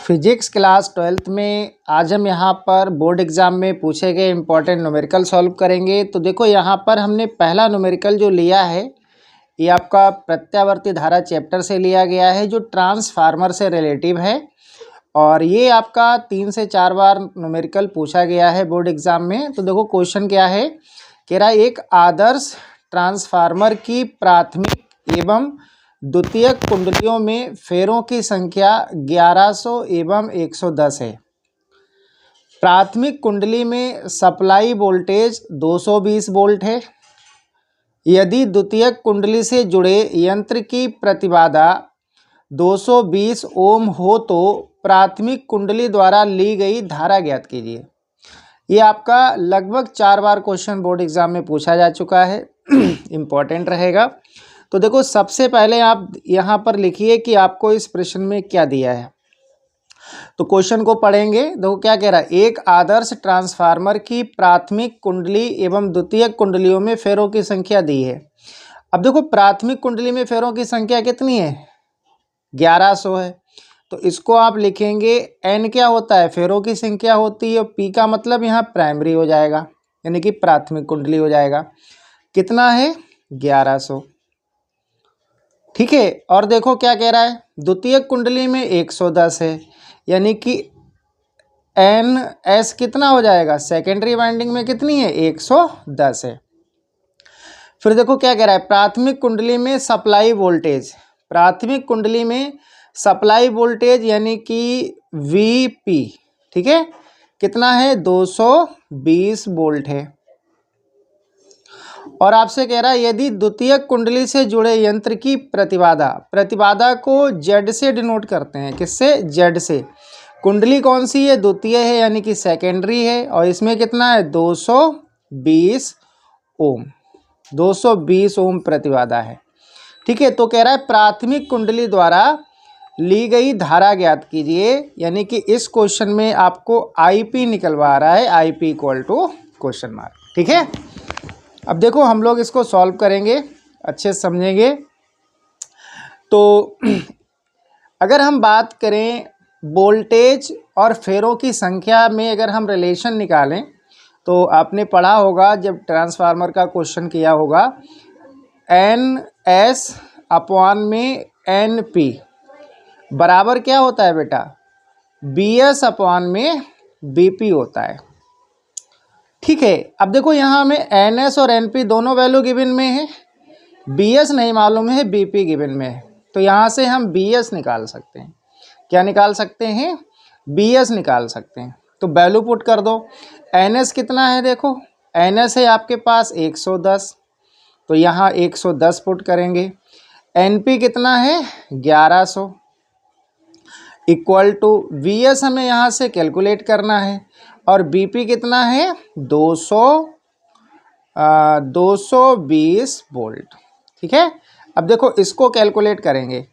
Physics class 12th में आज हम यहाँ पर बोर्ड एग्ज़ाम में पूछे गए इम्पॉर्टेंट न्यूमेरिकल सॉल्व करेंगे। तो देखो यहाँ पर हमने पहला न्यूमेरिकल जो लिया है ये आपका प्रत्यावर्ती धारा चैप्टर से लिया गया है जो ट्रांसफार्मर से रिलेटिव है, और ये आपका 3 से 4 बार न्यूमेरिकल पूछा गया है बोर्ड एग्ज़ाम में। तो देखो क्वेश्चन क्या है, कह रहा है एक आदर्श ट्रांसफार्मर की प्राथमिक एवं द्वितीयक कुंडलियों में फेरों की संख्या 1100 एवं 110 है। प्राथमिक कुंडली में सप्लाई वोल्टेज 220 वोल्ट है। यदि द्वितीयक कुंडली से जुड़े यंत्र की प्रतिबाधा 220 ओम हो तो प्राथमिक कुंडली द्वारा ली गई धारा ज्ञात कीजिए। ये आपका लगभग 4 बार क्वेश्चन बोर्ड एग्जाम में पूछा जा चुका है, इम्पॉर्टेंट रहेगा। तो देखो सबसे पहले आप यहाँ पर लिखिए कि आपको इस प्रश्न में क्या दिया है। तो क्वेश्चन को पढ़ेंगे। देखो क्या कह रहा है, एक आदर्श ट्रांसफार्मर की प्राथमिक कुंडली एवं द्वितीयक कुंडलियों में फेरों की संख्या दी है। अब देखो प्राथमिक कुंडली में फेरों की संख्या कितनी है, 1100 है। तो इसको आप लिखेंगे n क्या होता है, फेरों की संख्या होती है, और p का मतलब यहाँ प्राइमरी हो जाएगा, यानी कि प्राथमिक कुंडली हो जाएगा। कितना है, 1100, ठीक है। और देखो क्या कह रहा है, द्वितीयक कुंडली में 110 है, यानी कि NS कितना हो जाएगा, सेकेंडरी वाइंडिंग में कितनी है, 110 है। फिर देखो क्या कह रहा है, प्राथमिक कुंडली में सप्लाई वोल्टेज, प्राथमिक कुंडली में सप्लाई वोल्टेज यानी कि VP, ठीक है, कितना है, 220 वोल्ट है। और आपसे कह रहा है यदि द्वितीयक कुंडली से जुड़े यंत्र की प्रतिबाधा, प्रतिबाधा को Z से डिनोट करते हैं, किससे, Z से। कुंडली कौन सी है, द्वितीय है यानी कि सेकेंडरी है, और इसमें कितना है, 220 ओम, 220 ओम प्रतिबाधा है, ठीक है। तो कह रहा है प्राथमिक कुंडली द्वारा ली गई धारा ज्ञात कीजिए, यानी कि इस क्वेश्चन में आपको IP निकलवा रहा है, IP equal to question mark, ठीक है। अब देखो हम लोग इसको सॉल्व करेंगे, अच्छे से समझेंगे। तो अगर हम बात करें वोल्टेज और फेरों की संख्या में अगर हम रिलेशन निकालें, तो आपने पढ़ा होगा जब ट्रांसफार्मर का क्वेश्चन किया होगा, NS अपॉन में NP बराबर क्या होता है बेटा, BS अपॉन में BP होता है, ठीक है। अब देखो यहाँ हमें NS और NP दोनों वैल्यू गिवन में है, BS नहीं मालूम है, BP गिवन में है। तो यहाँ से हम BS निकाल सकते हैं, क्या निकाल सकते हैं, BS निकाल सकते हैं। तो वैल्यू पुट कर दो। NS कितना है, देखो NS है आपके पास 110, तो यहाँ 110 पुट करेंगे। NP कितना है, 1100, इक्वल टू VS हमें यहाँ से कैलकुलेट करना है, और BP कितना है, 220 वोल्ट, ठीक है। अब देखो इसको कैलकुलेट करेंगे,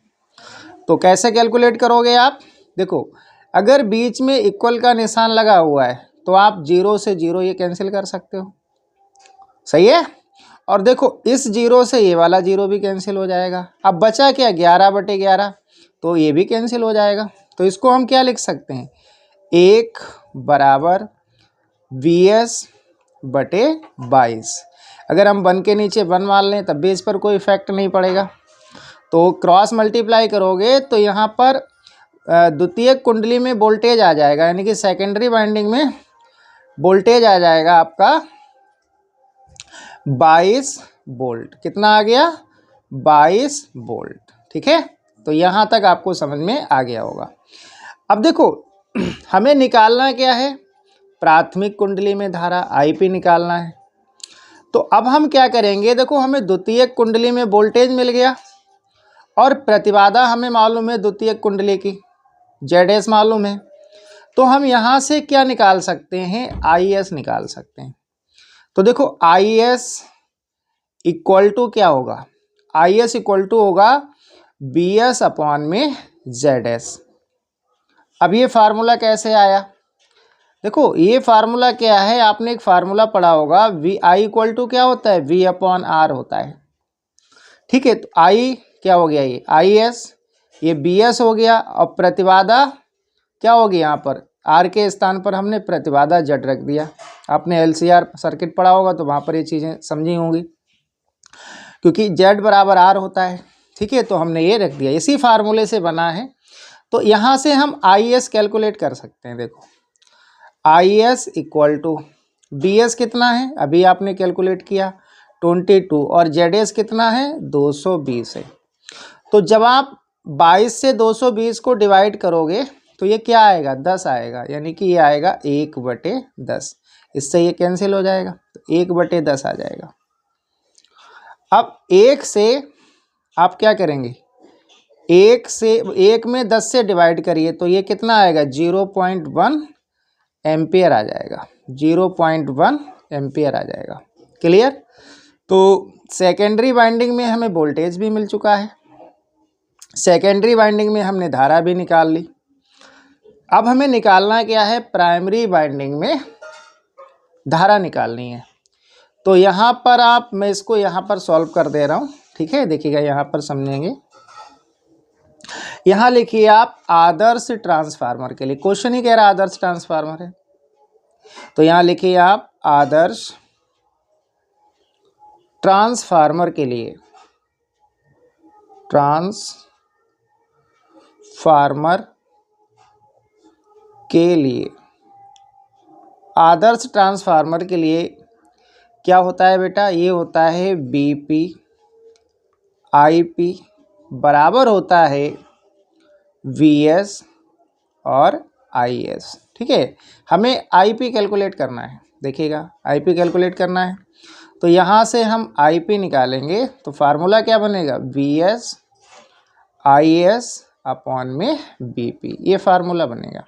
तो कैसे कैलकुलेट करोगे आप, देखो अगर बीच में इक्वल का निशान लगा हुआ है तो आप 0 से 0 ये कैंसिल कर सकते हो, सही है। और देखो इस 0 से ये वाला 0 भी कैंसिल हो जाएगा। अब बचा क्या, 11/11, तो ये भी कैंसिल हो जाएगा। तो इसको हम क्या लिख सकते हैं, 1 बराबर VS/22। अगर हम 1 के नीचे 1 मान लें तब भी इस पर कोई इफेक्ट नहीं पड़ेगा। तो क्रॉस मल्टीप्लाई करोगे तो यहाँ पर द्वितीयक कुंडली में वोल्टेज आ जाएगा, यानी कि सेकेंडरी वाइंडिंग में वोल्टेज आ जाएगा आपका 22 वोल्ट। कितना आ गया, 22 वोल्ट, ठीक है। तो यहाँ तक आपको समझ में आ गया होगा। अब देखो हमें निकालना क्या है, प्राथमिक कुंडली में धारा IP निकालना है। तो अब हम क्या करेंगे, देखो हमें द्वितीयक कुंडली में वोल्टेज मिल गया, और प्रतिबाधा हमें मालूम है द्वितीयक कुंडली की, ZS मालूम है। तो हम यहाँ से क्या निकाल सकते हैं, IS निकाल सकते हैं। तो देखो IS इक्वल टू क्या होगा, IS इक्वल टू होगा BS अपॉन में ZS। अब ये फार्मूला कैसे आया, देखो ये फार्मूला क्या है, आपने एक फार्मूला पढ़ा होगा, VI इक्वल टू क्या होता है, V/R होता है, ठीक है। तो I क्या हो गया, ये IS, ये BS हो गया, और प्रतिबाधा क्या होगी यहाँ पर आर के स्थान पर हमने प्रतिबाधा जेड रख दिया। आपने एलसीआर सर्किट पढ़ा होगा तो वहाँ पर ये चीज़ें समझी होंगी, क्योंकि जेड बराबर आर होता है, ठीक है। तो हमने ये रख दिया, इसी फार्मूले से बना है। तो यहाँ से हम आई एस कैलकुलेट कर सकते हैं। देखो I S equal to B S कितना है, अभी आपने कैलकुलेट किया 22, और जेड एस कितना है 220 है। तो जब आप 22 से 220 को डिवाइड करोगे तो ये क्या आएगा 10 आएगा, यानी कि ये आएगा 1/10। इससे ये कैंसिल हो जाएगा, तो 1/10 आ जाएगा। अब 1 से आप क्या करेंगे, 1 में 10 से डिवाइड करिए तो ये कितना आएगा 0.1 एम्पियर आ जाएगा, 0.1 एम्पियर आ जाएगा। क्लियर। तो सेकेंडरी वाइंडिंग में हमें वोल्टेज भी मिल चुका है, सेकेंडरी वाइंडिंग में हमने धारा भी निकाल ली। अब हमें निकालना क्या है, प्राइमरी वाइंडिंग में धारा निकालनी है। तो यहाँ पर मैं इसको यहाँ पर सॉल्व कर दे रहा हूँ, ठीक है। देखिएगा यहाँ पर समझेंगे। यहाँ लिखिए आप आदर्श ट्रांसफार्मर के लिए, क्वेश्चन ही कह रहा है आदर्श ट्रांसफार्मर है, तो यहाँ लिखिए आप आदर्श ट्रांसफार्मर के लिए, ट्रांसफार्मर के लिए, आदर्श ट्रांसफार्मर के लिए क्या होता है बेटा, ये होता है बीपी आईपी बराबर होता है वीएस और आईएस, ठीक है। हमें आईपी कैलकुलेट करना है, देखिएगा आईपी कैलकुलेट करना है। तो यहाँ से हम आईपी निकालेंगे तो फार्मूला क्या बनेगा, वीएस आईएस अपॉन में बीपी, ये फार्मूला बनेगा।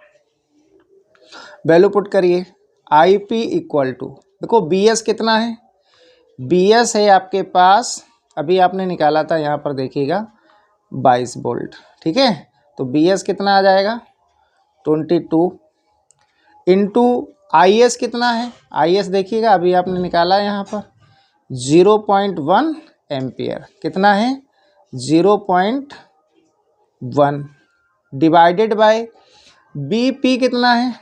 वैल्यू पुट करिए, आईपी इक्वल टू, देखो बीएस कितना है, बीएस है आपके पास, अभी आपने निकाला था यहाँ पर देखिएगा 22 वोल्ट, ठीक है। तो बीएस कितना आ जाएगा 22 इंटू आईएस कितना है, आईएस देखिएगा अभी आपने निकाला यहाँ पर 0.1 एम्पियर, कितना है 0.1 डिवाइडेड बाय बीपी कितना है,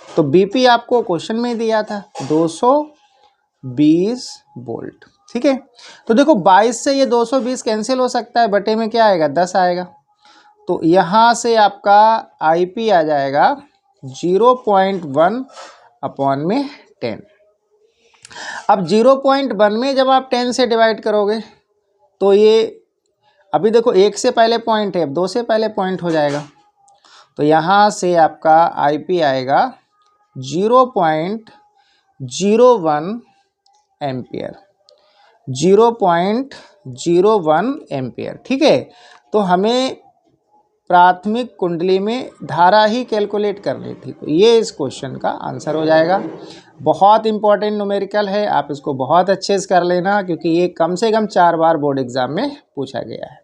तो बीपी आपको क्वेश्चन में दिया था 220 वोल्ट, ठीक है। तो देखो 22 से ये 220 कैंसिल हो सकता है, बटे में क्या आएगा 10 आएगा। तो यहाँ से आपका आईपी आ जाएगा 0.1 अपॉन में 10। अब 0.1 में जब आप 10 से डिवाइड करोगे तो ये अभी देखो 1 से पहले पॉइंट है, अब 2 से पहले पॉइंट हो जाएगा। तो यहाँ से आपका आईपी आएगा 0.01 एम्पियर, 0.01 एम्पियर, ठीक है। तो हमें प्राथमिक कुंडली में धारा ही कैलकुलेट करनी थी, तो ये इस क्वेश्चन का आंसर हो जाएगा। बहुत इंपॉर्टेंट न्यूमेरिकल है, आप इसको बहुत अच्छे से कर लेना, क्योंकि ये कम से कम 4 बार बोर्ड एग्जाम में पूछा गया है।